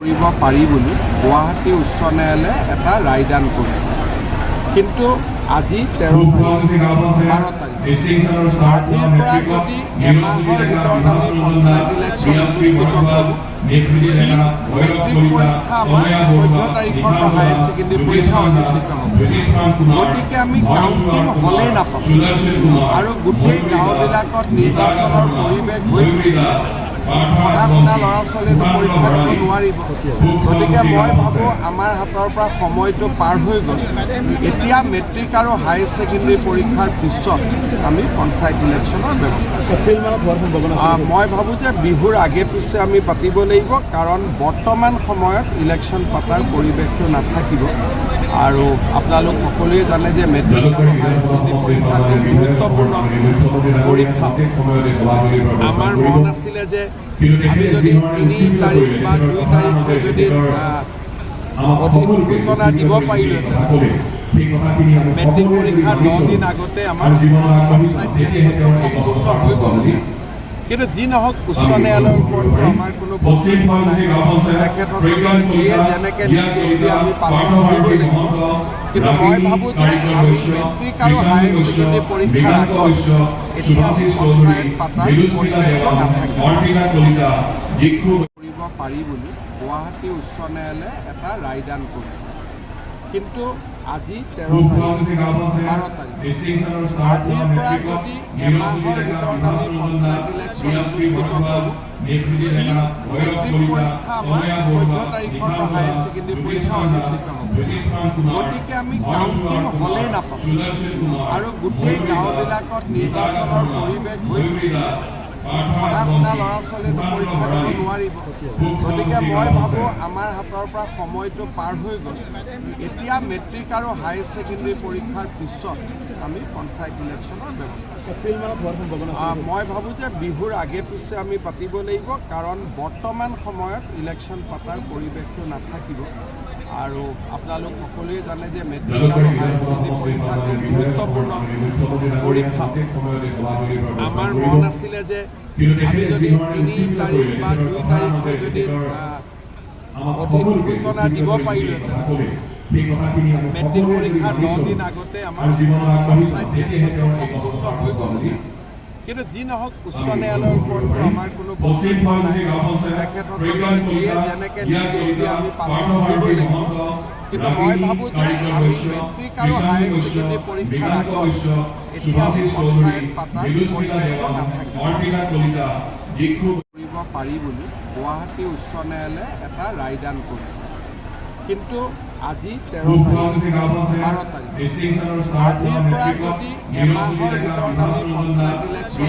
কৰিব পাৰি বুলি গুৱাহাটী উচ্চ ন্যায়ালয়ে এটা ৰায়দান কৰিছে। কিন্তু আজি 13 তাৰিখ 12 তাৰিখ আজিৰ পৰা যদি এমাহৰ ভিতৰত আমি পঞ্চায়ত ইলেকশ্যন অনুষ্ঠিত কৰোঁ, মেট্ৰিক পৰীক্ষা আমাৰ 14 তাৰিখৰ পৰা হায়াৰ ছেকেণ্ডেৰী পৰীক্ষা অনুষ্ঠিত হ'ব। গতিকে আমি কাউণ্টিং হ'লেই নাপাওঁ আৰু গোটেই গাঁওবিলাকত নিৰ্বাচনৰ পৰিৱেশ হৈ পঢ়া শুনা ল'ৰা ছোৱালীয়েতো পৰীক্ষা দিব নোৱাৰিব। গতিকে মই ভাবোঁ আমাৰ হাতৰ পৰা সময়টো পাৰ হৈ গ'ল। এতিয়া মেট্ৰিক আৰু হায়াৰ ছেকেণ্ডেৰী পৰীক্ষাৰ পিছত আমি পঞ্চায়ত ইলেকশ্যনৰ ব্যৱস্থা মই ভাবোঁ যে বিহুৰ আগে পিছে আমি পাতিব লাগিব, কাৰণ বৰ্তমান সময়ত ইলেকশ্যন পতাৰ পৰিৱেশটো নাথাকিব। আৰু আপোনালোক সকলোৱে জানে যে মেট্ৰিক আৰু হায়াৰ ছেকেণ্ডেৰী পৰীক্ষাটো গুৰুত্বপূৰ্ণ পৰীক্ষা। আমাৰ মন আছিলে যে আমি যদি 3 তাৰিখ বা 2 তাৰিখে যদি অধিসূচনা দিব পাৰিলোহেঁতেন, মেট্ৰিক পৰীক্ষাৰ 9 দিন আগতে আমাৰ পঞ্চায়ত ইলেকশ্যনটো সম্পূৰ্ণ হৈ গ'লহেঁতেন। কিন্তু যি নহওক, উচ্চ ন্যায়ালয়ৰ ওপৰতো আমাৰ কোনো বক্তব্য নাই। তেখেতসকলে যিয়ে যেনেকৈ নিৰ্দেশ আমি পালন কৰিবই লাগিব। কিন্তু মই ভাবোঁ যে আমি মেট্ৰিক আৰু হায়াৰ ছেকেণ্ডেৰী পৰীক্ষাৰ আগত এতিয়া আমি পঞ্চায়ত পাতাৰ পৰিৱেশটো নাথাকিব কৰিব পাৰি বুলি গুৱাহাটী উচ্চ ন্যায়ালয়ে এটা ৰায়দান কৰিছে। কিন্তু আজি 13 তাৰিখ 12 তাৰিখ আজিৰ পৰা যদি এমাহৰ ভিতৰত আমি পঞ্চায়ত ইলেকশ্যন অনুষ্ঠিত কৰোঁ, মেট্ৰিক পৰীক্ষা আমাৰ 14 তাৰিখৰ পৰা হায়াৰ ছেকেণ্ডেৰী পৰীক্ষা অনুষ্ঠিত হ'ব। গতিকে আমি কাউণ্টিং হ'লেই নাপাওঁ আৰু গোটেই গাঁওবিলাকত নিৰ্বাচনৰ পৰিৱেশ হৈ পঢ়া শুনা ল'ৰা ছোৱালীয়েতো পৰীক্ষা দিব নোৱাৰিব। গতিকে মই ভাবোঁ আমাৰ হাতৰ পৰা সময়টো পাৰ হৈ গ'ল। এতিয়া মেট্ৰিক আৰু হায়াৰ ছেকেণ্ডেৰী পৰীক্ষাৰ পিছত আমি পঞ্চায়ত ইলেকশ্যনৰ ব্যৱস্থা মই ভাবোঁ যে বিহুৰ আগে পিছে আমি পাতিব লাগিব, কাৰণ বৰ্তমান সময়ত ইলেকশ্যন পতাৰ পৰিৱেশটো নাথাকিব। আৰু আপোনালোক সকলোৱে জানে যে মেট্ৰিক আৰু হায়াৰ ছেকেণ্ডেৰী পৰীক্ষাটো গুৰুত্বপূৰ্ণ পৰীক্ষা। আমাৰ মন আছিলে যে আমি যদি 3 তাৰিখ বা 2 তাৰিখে যদি অধিসূচনা দিব পাৰিলোহেঁতেন, মেট্ৰিক পৰীক্ষাৰ 9 দিন আগতে আমাৰ পঞ্চায়ত ইলেকশ্যনটো সম্পূৰ্ণ হৈ গ'লহেঁতেন। কিন্তু যি নহওক, উচ্চ ন্যায়ালয়ৰ ওপৰতো আমাৰ কোনো বক্তব্য নাই। তেখেতসকলে যিয়ে যেনেকৈ নিৰ্দেশ আমি পালন কৰিবই লাগিব। কিন্তু মই ভাবোঁ যে আমি মেট্ৰিক আৰু হায়াৰ ছেকেণ্ডেৰী পৰীক্ষাৰ আগত এতিয়া আমি পঞ্চায়ত পাতাৰ পৰিৱেশটো নাথাকিব কৰিব পাৰি বুলি গুৱাহাটী উচ্চ ন্যায়ালয়ে এটা ৰায়দান কৰিছে। কিন্তু আজি 13 তাৰিখ 12 তাৰিখ আজিৰ পৰা যদি এমাহৰ ভিতৰত আমি পঞ্চায়ত ইলেকশ্যন